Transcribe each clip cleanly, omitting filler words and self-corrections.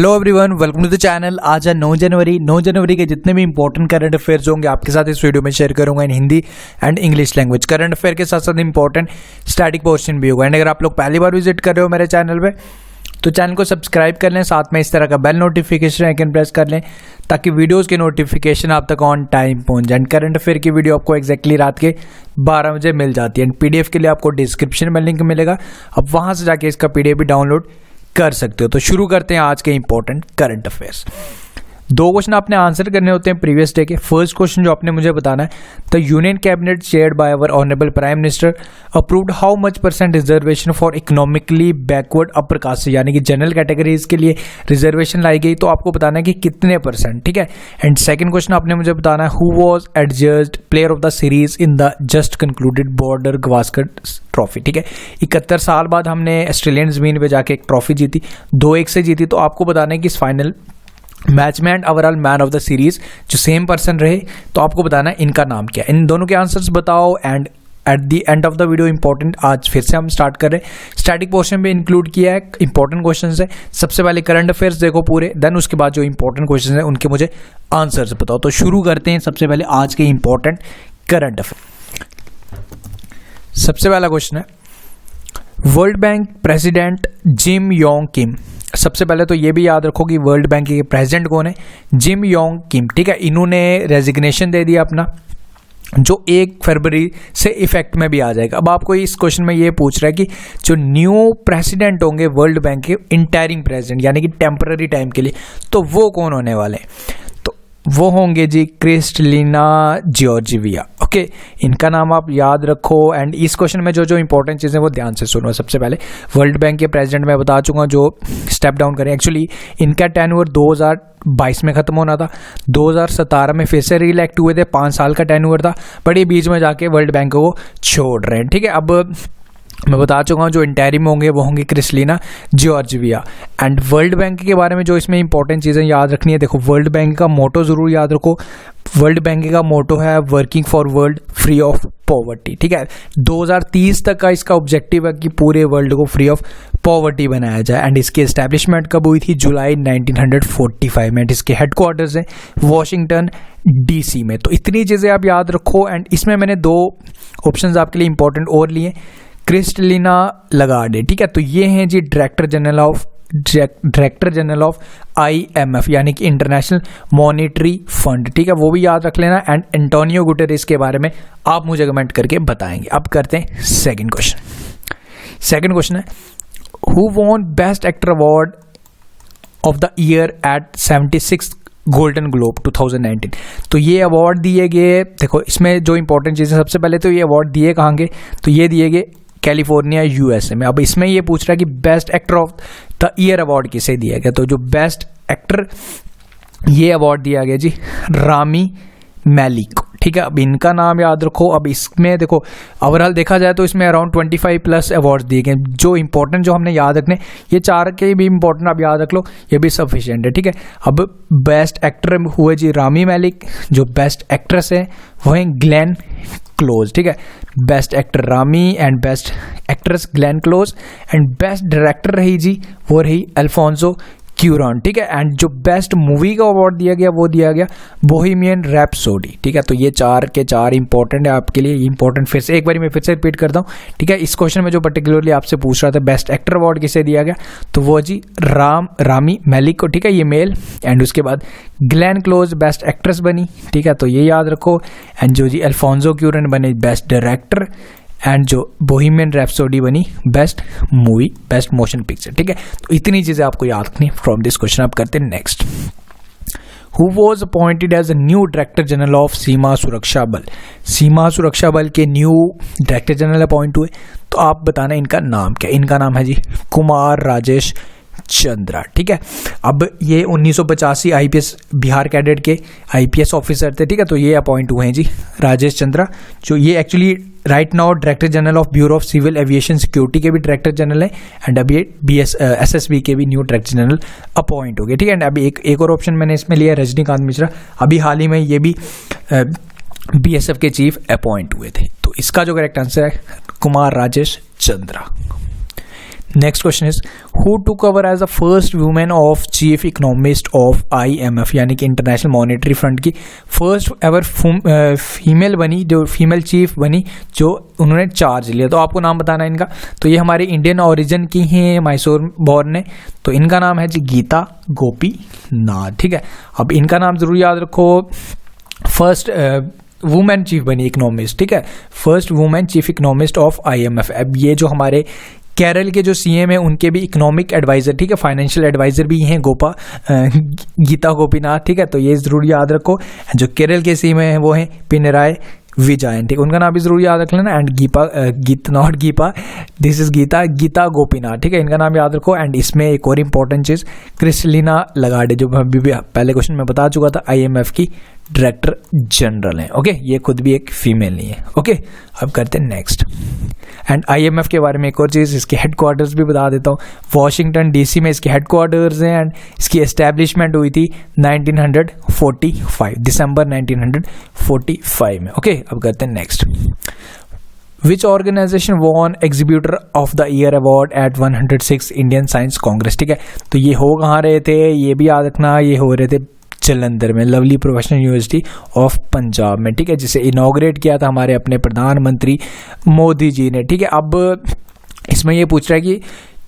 Hello everyone, welcome to the channel. आज है 9 जनवरी के जितने भी इंपॉर्टेंट करंट अफेयर्स होंगे आपके साथ इस वीडियो में शेयर करूंगा in Hindi and English language. Current affair के साथ साथ इंपॉर्टेंट स्टैटिक पोर्शन भी होगा। एंड अगर आप लोग पहली बार विजिट कर रहे हो मेरे चैनल पे तो चैनल को सब्सक्राइब कर लें, साथ में इस तरह का बेल नोटिफिकेशन आइकन प्रेस कर लें ताकि वीडियोस के नोटिफिकेशन आप तक ऑन टाइम पहुंच जाए। करंट अफेयर की वीडियो आपको एक्जैक्टली रात के 12 बजे मिल जाती है। एंड पीडीएफ के लिए आपको डिस्क्रिप्शन में लिंक मिलेगा, अब वहां से जाके इसका पीडीएफ भी डाउनलोड कर सकते हो। तो शुरू करते हैं आज के इंपॉर्टेंट करंट अफेयर्स। 2 क्वेश्चन आपने आंसर करने होते हैं प्रीवियस डे के। फर्स्ट क्वेश्चन जो आपने मुझे बताना है, the union cabinet chaired by our honourable prime minister approved how much % reservation for economically backward upper caste, यानी कि जनरल कैटेगरीज के लिए रिजर्वेशन लाई गई। तो आपको बताना है कि कितने %, ठीक है। एंड सेकंड क्वेश्चन आपने मुझे बताना है, who was adjudged player of the series in the just concluded Border Gavaskar trophy, ठीक है। 71 साल बाद हमने ऑस्ट्रेलियन जमीन पे जाके एक ट्रॉफी जीती, 2-1 से जीती। तो आपको बताना है कि इस फाइनल मैच में and overall man of the series जो सेम पर्सन रहे, तो आपको बताना है इनका नाम क्या है। इन दोनों के आंसर्स बताओ। And at the end of the video important आज फिर से हम स्टार्ट कर रहे हैं, स्टैटिक पोर्शन में इंक्लूड किया है इंपॉर्टेंट क्वेश्चंस है। सबसे पहले करंट अफेयर्स देखो पूरे, देन उसके बाद जो इंपॉर्टेंट क्वेश्चंस हैं उनके मुझे आंसर्स बताओ। तो शुरू करते हैं सबसे पहले आज के इंपॉर्टेंट करंट अफेयर। सबसे पहला क्वेश्चन है, world bank president Jim Yong Kim. सबसे पहले तो ये भी याद रखो कि वर्ल्ड बैंक के प्रेसिडेंट कौन है, जिम योंग किम, ठीक है। इन्होंने रेजिग्नेशन दे दिया अपना, जो 1 फरवरी से इफेक्ट में भी आ जाएगा। अब आपको इस क्वेश्चन में ये पूछ रहा है कि जो न्यू प्रेसिडेंट होंगे वर्ल्ड बैंक के, इंटरिम प्रेसिडेंट यानी कि टेम्पररी टाइम के लिए, तो वो कौन होने वाले हैं। तो वो होंगे जी क्रिस्टलिना जॉर्जिविया, ओके। इनका नाम आप याद रखो। एंड इस क्वेश्चन में जो जो इंपॉर्टेंट चीज़ें वो ध्यान से सुनो। सबसे पहले वर्ल्ड बैंक के प्रेसिडेंट मैं बता चुका जो स्टेप डाउन करें। एक्चुअली इनका टेन्योर 2022 में खत्म होना था, 2017 में फिर से रीइलेक्ट हुए थे, 5 साल का टेन्योर था, बट ये बीच में जाके वर्ल्ड बैंक को छोड़ रहे हैं, ठीक है। अब मैं बता चुका हूँ जो इंटरिम होंगे वो होंगे क्रिस्टलिना जॉर्जिविया। एंड वर्ल्ड बैंक के बारे में जो इसमें इंपॉर्टेंट चीज़ें याद रखनी है, देखो वर्ल्ड बैंक का मोटो ज़रूर याद रखो। वर्ल्ड बैंक का मोटो है working for world free of poverty, ठीक है। 2030 तक का इसका ऑब्जेक्टिव है कि पूरे वर्ल्ड को फ्री ऑफ पॉवर्टी बनाया जाए। एंड इसकी एस्टैब्लिशमेंट कब हुई थी, जुलाई 1945 में। इसके हेडक्वार्टर्स हैं वॉशिंगटन DC में। तो इतनी चीज़ें आप याद रखो। एंड इसमें मैंने 2 ऑप्शंस आपके लिए इंपॉर्टेंट और लिए, क्रिस्टलिना लगार्डे, ठीक है। तो ये हैं जी डायरेक्टर जनरल ऑफ IMF यानी कि इंटरनेशनल मॉनेटरी फंड, ठीक है, वो भी याद रख लेना। एंड एंटोनियो गुटेरेस के बारे में आप मुझे कमेंट करके बताएंगे। अब करते हैं सेकंड क्वेश्चन। सेकंड क्वेश्चन है, who won best actor award of the year at 76 Golden Globe 2019। तो ये अवार्ड दिए गए, देखो इसमें जो इंपॉर्टेंट चीज़ें, सबसे पहले तो ये अवार्ड दिए कहाँ गए, तो ये दिए गए कैलिफोर्निया USA में। अब इसमें ये पूछ रहा है कि best actor of the year award किसे दिया गया। तो जो बेस्ट एक्टर ये अवार्ड दिया गया जी रामी मैलिक को, ठीक है। अब इनका नाम याद रखो। अब इसमें देखो ओवरऑल देखा जाए तो इसमें अराउंड 25+ अवार्ड दिए गए। जो इंपॉर्टेंट जो हमने याद रखने, ये 4 के भी इंपॉर्टेंट आप याद रख लो, ये भी सफिशिएंट है, ठीक है। अब बेस्ट एक्टर हुए जी रामी मैलिक, जो बेस्ट एक्ट्रेस है वो है ग्लेन क्लोज, ठीक है। Best actor Rami and best actress Glenn close. And best director रही जी वो रही अल्फोंसो क्यूरॉन, ठीक है। एंड जो बेस्ट मूवी का अवार्ड दिया गया वो दिया गया बोहेमियन रैप्सोडी, ठीक है। तो ये 4 के 4 इंपॉर्टेंट है आपके लिए। इंपॉर्टेंट फिर से एक बार मैं फिर से रिपीट करता हूँ, ठीक है। इस क्वेश्चन में जो पर्टिकुलरली आपसे पूछ रहा था बेस्ट एक्टर अवार्ड किसे दिया गया, तो वो जी रामी मैलिक को, ठीक है, ये मेल। एंड उसके बाद ग्लेन क्लोज बेस्ट एक्ट्रेस बनी, ठीक है, तो ये याद रखो। एंड जो जी अल्फोंसो क्यूरॉन बने बेस्ट डायरेक्टर। एंड जो बोहेमियन रैप्सोडी बनी best movie, best motion picture, ठीक है। तो इतनी चीजें आपको याद रखनी फ्रॉम दिस क्वेश्चन। आप करते हैं next. Who was appointed as a new director general of Seema Suraksha Bal. सीमा सुरक्षा बल के न्यू डायरेक्टर जनरल अपॉइंट हुए, तो आप बताना इनका नाम क्या। इनका नाम है जी कुमार राजेश चंद्रा, ठीक है। अब ये 1985 IPS बिहार कैडेट के IPS ऑफिसर थे, ठीक है। तो ये अपॉइंट हुए हैं जी राजेश चंद्रा, जो ये actually right now director general of bureau of civil aviation security के भी डायरेक्टर जनरल है। एंड अभी ये SSB के भी न्यू डायरेक्टर जनरल अपॉइंट हो गए, ठीक है। एंड अभी एक और ऑप्शन मैंने इसमें लिया रजनीकांत मिश्रा, अभी हाल ही में ये भी BSF के चीफ अपॉइंट हुए थे। तो इसका जो करेक्ट आंसर है Kumar Rajesh Chandra. Next question is who took over as the first women of chief economist of IMF, यानी कि इंटरनेशनल मॉनेटरी फंड की फर्स्ट एवर फीमेल बनी, जो फीमेल चीफ बनी, जो उन्होंने चार्ज लिया। तो आपको नाम बताना है इनका। तो ये हमारे इंडियन ओरिजिन की हैं, मैसूर बॉर्न है। तो इनका नाम है जी गीता गोपीनाथ, ठीक है। अब इनका नाम जरूर याद रखो। फर्स्ट वुमेन चीफ बनी इकोनॉमिस्ट, ठीक है, first women chief economist of IMF। अब ये जो हमारे केरल के जो CM है उनके भी इकोनॉमिक एडवाइजर, ठीक है, फाइनेंशियल एडवाइजर भी हैं गीता गोपीनाथ, ठीक है। तो ये जरूर याद रखो। जो केरल के CM है वो हैं पिनराई विजयन, ठीक है, उनका नाम भी जरूर याद रख लेना। And this is Gita Gopinath, ठीक है, इनका नाम याद रखो। एंड इसमें एक और इम्पोर्टेंट चीज क्रिस्टलिना लागार्डे, जो अभी भी पहले क्वेश्चन में बता चुका था, IMF की डायरेक्टर जनरल है। ओके, ये खुद भी एक फीमेल नहीं है। ओके, अब करते हैं नेक्स्ट। एंड IMF के बारे में एक और चीज़, इसके हेडक्वार्टर्स भी बता देता हूँ। वॉशिंगटन DC में इसके हेडक्वार्टर्स हैं। एंड इसकी एस्टेब्लिशमेंट हुई थी 1945, दिसंबर 1945 में। ओके, अब करते हैं next. Which organization won Exhibitor of the Year Award at 106 Indian Science Congress, ठीक है। तो ये हो कहाँ रहे थे, ये भी याद रखना, ये हो रहे थे जलंधर में, lovely professional university of Punjab में, ठीक है, जिसे इनॉग्रेट किया था हमारे अपने प्रधानमंत्री मोदी जी ने, ठीक है। अब इसमें ये पूछ रहा है कि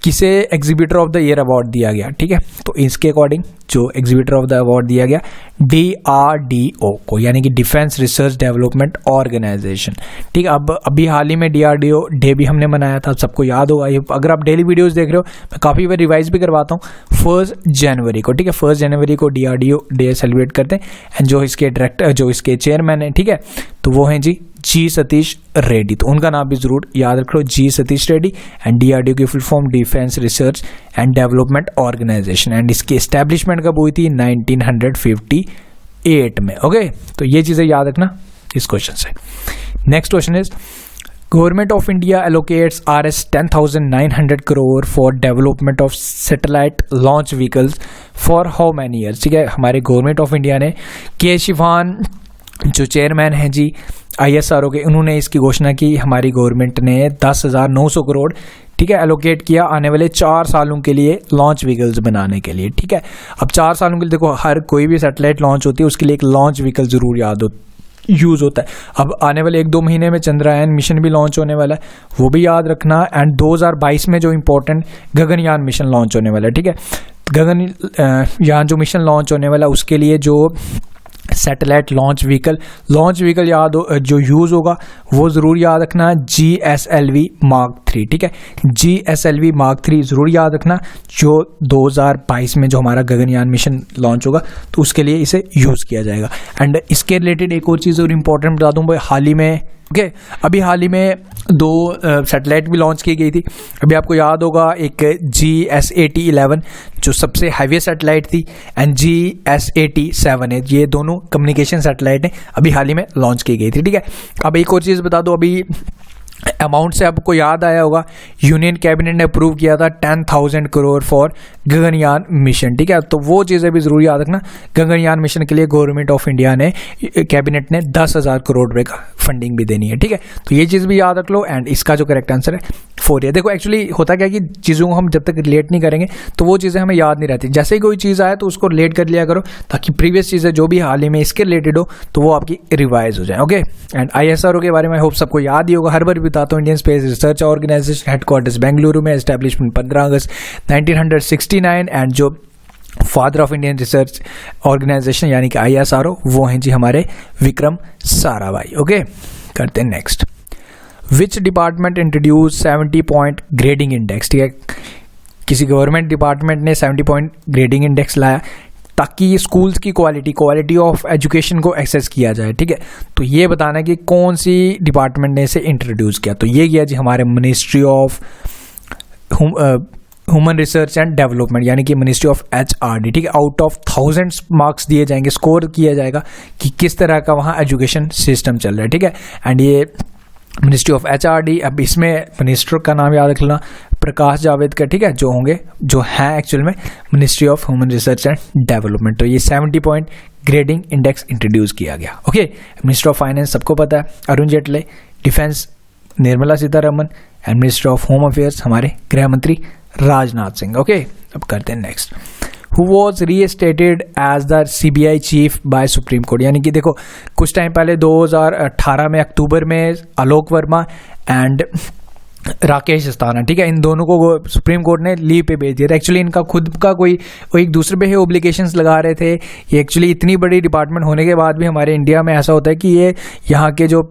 किसे exhibitor of the year award दिया गया, ठीक है। तो इसके अकॉर्डिंग जो एग्जीबिटर ऑफ द अवार्ड दिया गया DRDO को, यानी कि डिफेंस रिसर्च डेवलपमेंट ऑर्गेनाइजेशन, ठीक है। अब अभी हाल ही में DRDO डे भी हमने मनाया था, सबको याद होगा। ये अगर आप डेली वीडियोस देख रहे हो, मैं काफ़ी बार रिवाइज भी करवाता हूँ। 1 जनवरी को, ठीक है, 1 जनवरी को DRDO डे सेलिब्रेट करते हैं। एंड जो इसके डायरेक्टर, जो इसके चेयरमैन है, ठीक है, तो वो हैं जी सतीश रेड्डी। तो उनका नाम भी जरूर याद रख लो, G Satheesh Reddy. And DRDO की full form defence research and development organisation. And इसकी एस्टेब्लिशमेंट कब हुई थी? 1958 में। ओके, तो ये चीजें याद रखना इस क्वेश्चन से। Next question is government of India allocates Rs 10,900 crore for development of satellite launch vehicles for how many years, ठीक है। हमारे गवर्नमेंट ऑफ इंडिया ने के शिवान जो चेयरमैन हैं जी ISRO के, उन्होंने इसकी घोषणा की। हमारी गवर्नमेंट ने 10,900 करोड़, ठीक है, एलोकेट किया आने वाले 4 सालों के लिए लॉन्च व्हीकल्स बनाने के लिए, ठीक है। अब 4 सालों के लिए देखो, हर कोई भी सैटेलाइट लॉन्च होती है उसके लिए एक लॉन्च व्हीकल जरूर यूज होता है। अब आने वाले 1-2 महीने में चंद्रयान मिशन भी लॉन्च होने वाला है, वो भी याद रखना। एंड 2022 में जो इम्पोर्टेंट गगनयान मिशन लॉन्च होने वाला है, ठीक है। गगनयान जो मिशन लॉन्च होने वाला है उसके लिए जो सैटेलाइट लॉन्च व्हीकल याद जो यूज़ होगा वो ज़रूर याद रखना, GSLV Mark 3, ठीक है, GSLV Mark 3 ज़रूर याद रखना, जो 2022 में जो हमारा गगनयान मिशन लॉन्च होगा तो उसके लिए इसे यूज़ किया जाएगा। एंड इसके रिलेटेड एक और चीज़ और इम्पोर्टेंट बता दूँ, हाल ही में, ओके, अभी हाल ही में 2 सैटेलाइट भी लॉन्च की गई थी। अभी आपको याद होगा एक GSAT-11 जो सबसे हैवीएस्ट सैटेलाइट थी, एंड GSAT-7 है, ये दोनों कम्युनिकेशन सैटेलाइट हैं, अभी हाल ही में लॉन्च की गई थी, ठीक है। अब एक और चीज़ बता दो, अभी अमाउंट से आपको याद आया होगा, यूनियन कैबिनेट ने अप्रूव किया था 10,000 करोड़ फॉर गगनयान मिशन, ठीक है। तो वो चीज़ें भी जरूर याद रखना। गगनयान मिशन के लिए गवर्नमेंट ऑफ इंडिया ने, कैबिनेट ने 10,000 करोड़ रुपए का फंडिंग भी देनी है, ठीक है। तो ये चीज़ भी याद रख लो। एंड इसका जो करेक्ट आंसर है 4 है। देखो एक्चुअली होता क्या कि चीज़ों को हम जब तक रिलेट नहीं करेंगे तो वो चीज़ें हमें याद नहीं रहती। जैसे ही कोई चीज़ आए तो उसको रिलेट कर लिया करो, ताकि प्रीवियस चीज़ें जो भी हाल ही में इसके रिलेटेड हो तो वो आपकी रिवाइज हो जाए। ओके, एंड ISRO के बारे में होप सबको याद ही होगा, हर बार बताता हूँ। Indian space research organisation, headquarters Bengaluru में, एस्टेब्लिशमेंट 15 अगस्त 1969। एंड जो father of Indian research organisation यानी कि ISRO, वो हैं जी हमारे विक्रम साराभाई। ओके, करते हैं next. Which department introduce 70 point grading index, ठीक है। किसी गवर्नमेंट डिपार्टमेंट ने 70 पॉइंट ग्रेडिंग इंडेक्स लाया ताकि स्कूल्स की क्वालिटी ऑफ एजुकेशन को एक्सेस किया जाए, ठीक है। तो ये बताना है कि कौन सी डिपार्टमेंट ने इसे इंट्रोड्यूस किया। तो ये किया जी हमारे ministry of human research and development, यानी कि मिनिस्ट्री ऑफ HRD, ठीक है। आउट ऑफ 1000 मार्क्स दिए जाएंगे, स्कोर किया जाएगा कि किस तरह का वहाँ एजुकेशन सिस्टम चल रहा है, ठीक है। एंड ये मिनिस्ट्री ऑफ HRD, अब इसमें मिनिस्टर का नाम याद रख लेना, प्रकाश जावड़ेकर, ठीक है, जो है एक्चुअल में ministry of human research and development. तो ये 70 पॉइंट ग्रेडिंग इंडेक्स इंट्रोड्यूस किया गया। ओके, मिनिस्टर ऑफ फाइनेंस सबको पता है, Arun Jaitley, defence Nirmala Sitharaman, and minister of home affairs हमारे गृह मंत्री राजनाथ सिंह। ओके, अब करते हैं next. Who was reinstated as the CBI chief by supreme court. यानी कि देखो कुछ टाइम पहले 2018 में अक्टूबर में आलोक वर्मा एंड राकेश अस्थाना, ठीक है, इन दोनों को सुप्रीम कोर्ट ने लीव पे भेज दिया। एक्चुअली इनका खुद का कोई एक दूसरे पे ही ओब्लिगेशंस लगा रहे थे। ये एक्चुअली इतनी बड़ी डिपार्टमेंट होने के बाद भी हमारे इंडिया में ऐसा होता है कि ये यहाँ के जो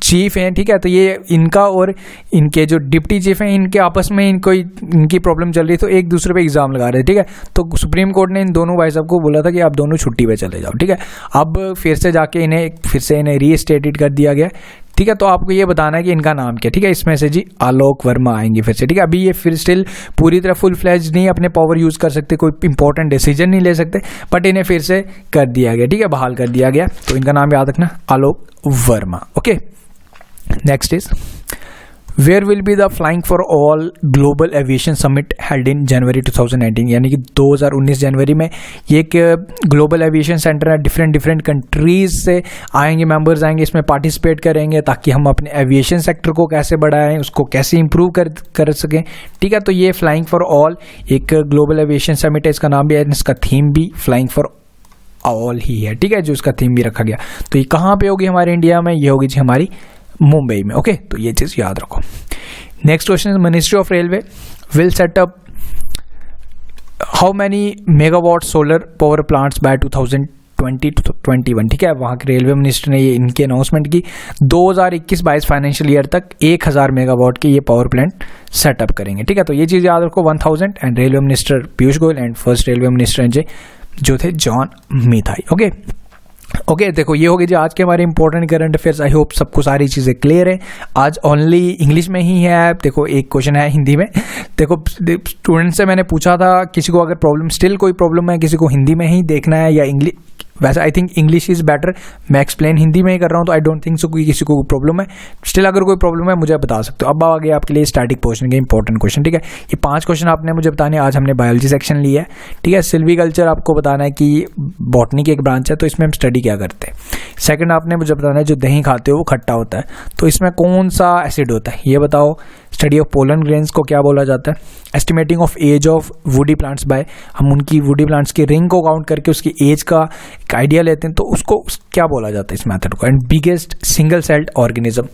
चीफ हैं, ठीक है, तो ये इनका और इनके जो डिप्टी चीफ हैं इनके आपस में इनकी प्रॉब्लम चल रही, तो एक दूसरे पे एग्जाम लगा रहे थे, ठीक है। तो सुप्रीम कोर्ट ने इन दोनों भाई साहब को बोला था कि आप दोनों छुट्टी पे चले जाओ, ठीक है। अब फिर से जाके इन्हें रीस्टेटेड कर दिया गया, ठीक है। तो आपको ये बताना है कि इनका नाम क्या, ठीक है। इसमें से जी आलोक वर्मा आएंगे फिर से, ठीक है। अभी ये फिर स्टिल पूरी तरह फुल फ्लैज नहीं अपने पावर यूज कर सकते, कोई इंपॉर्टेंट डिसीजन नहीं ले सकते, बट इन्हें फिर से कर दिया गया, ठीक है, बहाल कर दिया गया। तो इनका नाम याद रखना, Alok Verma. Okay, next is where will be the flying for all global aviation summit held in January 2019। यानी कि 2019 जनवरी में ये एक ग्लोबल एविएशन सेंटर है, डिफरेंट कंट्रीज से आएंगे, मेंबर्स आएंगे, इसमें पार्टिसिपेट करेंगे ताकि हम अपने एविएशन सेक्टर को कैसे बढ़ाएं, उसको कैसे इंप्रूव कर सकें, ठीक है। तो ये फ्लाइंग फॉर ऑल एक ग्लोबल एविएशन समिट है, इसका नाम भी है, इसका थीम भी फ्लाइंग फॉर ऑल ही है, ठीक है, जो इसका थीम भी रखा गया। तो ये कहाँ पे होगी हमारे इंडिया में, ये होगी जी हमारी मुंबई में। ओके, तो ये चीज याद रखो। Next question is ministry of railway will set up how many megawatt solar power plants by 2020 to 21, ठीक है। वहाँ के रेलवे मिनिस्टर ने ये इनकी अनाउंसमेंट की 2021-22 फाइनेंशियल ईयर तक 1000 मेगावाट के ये पावर प्लांट सेटअप करेंगे, ठीक है। तो ये चीज़ याद रखो 1000। And railway minister Piyush Goyal and first railway minister जो थे जॉन मिथाई। ओके, देखो ये हो गई जी आज के हमारे important current affairs. I hope सबको सारी चीज़ें क्लियर है। आज ओनली इंग्लिश में ही है। देखो एक क्वेश्चन है हिंदी में। देखो स्टूडेंट से मैंने पूछा था किसी को अगर कोई प्रॉब्लम है, किसी को हिंदी में ही देखना है या इंग्लिश, वैसे I think English is better, मैं एक्सप्लेन हिंदी में ही कर रहा हूँ, तो आई डोंट थिंक सो किसी को प्रॉब्लम है। स्टिल अगर कोई प्रॉब्लम है मुझे बता सकते हो। अब आ गया आपके लिए स्टैटिक पोर्शन के इंपॉर्टेंट क्वेश्चन, ठीक है। ये 5 क्वेश्चन आपने मुझे बताने। आज हमने बायोलॉजी सेक्शन लिया है, ठीक है। सिल्वीकल्चर आपको बताना है कि बॉटनी की एक ब्रांच है, तो इसमें हम स्टडी क्या करते हैं। सेकंड आपने मुझे बताना है जो दही खाते हो वो खट्टा होता है, तो इसमें कौन सा एसिड होता है ये बताओ। स्टडी ऑफ पोलन ग्रेन्स को क्या बोला जाता है। Estimating of age of woody plants by, हम उनकी वुडी प्लांट्स की रिंग को काउंट करके उसकी एज का एक आइडिया लेते हैं, तो उसको क्या बोला जाता है इस मेथड को। And biggest single celled organism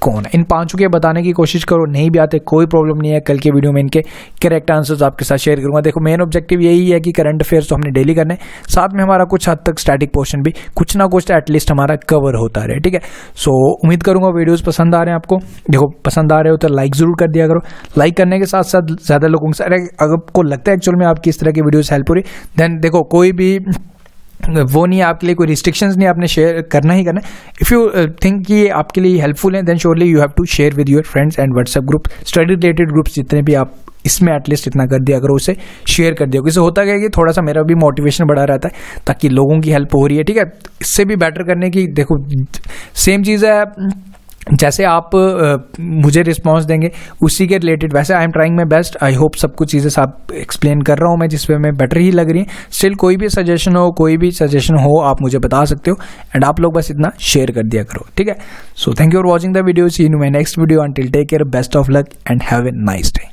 कौन है। इन 5 के बताने की कोशिश करो, नहीं भी आते कोई प्रॉब्लम नहीं है। कल के वीडियो में इनके करेक्ट आंसर्स आपके साथ शेयर करूंगा। देखो मेन ऑब्जेक्टिव यही है कि करंट अफेयर्स तो हमने डेली करने, साथ में हमारा कुछ हद तक स्टैटिक पोर्शन भी कुछ ना कुछ एटलीस्ट हमारा कवर होता रहे, ठीक है। सो उम्मीद करूंगा वीडियोस पसंद आ रहे हैं आपको। देखो पसंद आ रहे हो तो लाइक जरूर कर दिया करो। लाइक करने के साथ साथ ज़्यादा लोगों से, अगर आपको लगता है एक्चुअल में आपकी इस तरह की वीडियोस हेल्प हो रही, देन देखो कोई भी वो नहीं है आपके लिए, कोई रिस्ट्रिक्शंस नहीं, आपने शेयर करना ही करना। इफ़ यू थिंक कि ये आपके लिए हेल्पफुल है, then surely you have to share with your friends and WhatsApp group, study related groups जितने भी आप इसमें एटलीस्ट इतना कर दिया अगर उसे शेयर कर दिया। इससे होता क्या है कि थोड़ा सा मेरा भी मोटिवेशन बढ़ा रहता है ताकि लोगों की हेल्प हो रही है, ठीक है। इससे भी बेटर करने की देखो सेम चीज़ है, जैसे आप मुझे रिस्पांस देंगे उसी के रिलेटेड वैसे I am trying my best. I hope सब कुछ चीज़ें सब एक्सप्लेन कर रहा हूँ मैं जिस वे में बेटर ही लग रही है। स्टिल कोई भी सजेशन हो आप मुझे बता सकते हो एंड आप लोग बस इतना शेयर कर दिया करो, ठीक है। So thank you for watching the video, see you in my next video. Until take care, best of luck and have a nice day.